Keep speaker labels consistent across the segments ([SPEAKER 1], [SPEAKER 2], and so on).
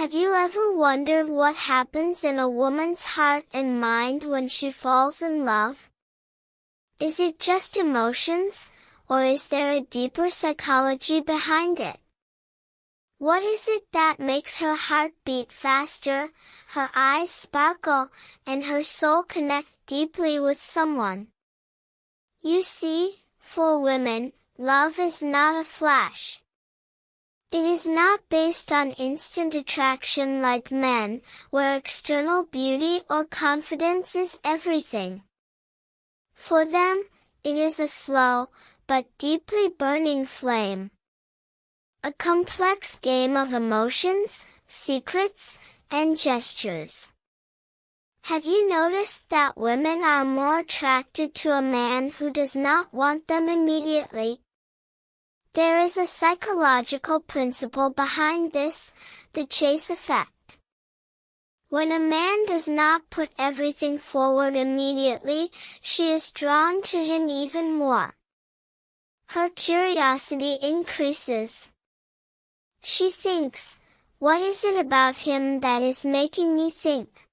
[SPEAKER 1] Have you ever wondered what happens in a woman's heart and mind when she falls in love? Is it just emotions, or is there a deeper psychology behind it? What is it that makes her heart beat faster, her eyes sparkle, and her soul connect deeply with someone? You see, for women, love is not a flash. It is not based on instant attraction like men, where external beauty or confidence is everything. For them, it is a slow, but deeply burning flame. A complex game of emotions, secrets, and gestures. Have you noticed that women are more attracted to a man who does not want them immediately? There is a psychological principle behind this, the chase effect. When a man does not put everything forward immediately, she is drawn to him even more. Her curiosity increases. She thinks, what is it about him that is making me think?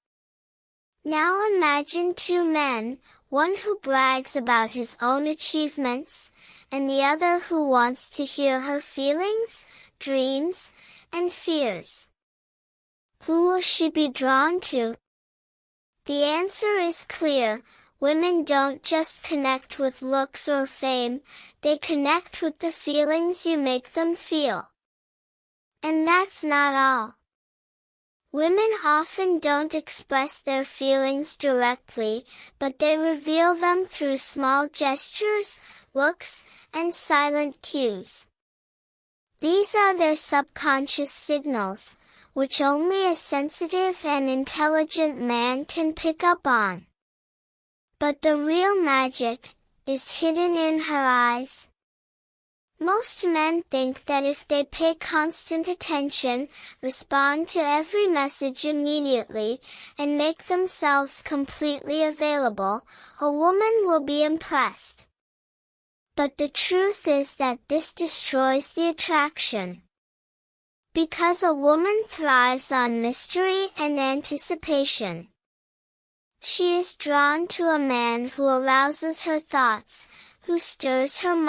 [SPEAKER 1] Now imagine two men, one who brags about his own achievements, and the other who wants to hear her feelings, dreams, and fears. Who will she be drawn to? The answer is clear. Women don't just connect with looks or fame, they connect with the feelings you make them feel. And that's not all. Women often don't express their feelings directly, but they reveal them through small gestures, looks, and silent cues. These are their subconscious signals, which only a sensitive and intelligent man can pick up on. But the real magic is hidden in her eyes. Most men think that if they pay constant attention, respond to every message immediately, and make themselves completely available, a woman will be impressed. But the truth is that this destroys the attraction. Because a woman thrives on mystery and anticipation. She is drawn to a man who arouses her thoughts, who stirs her mind.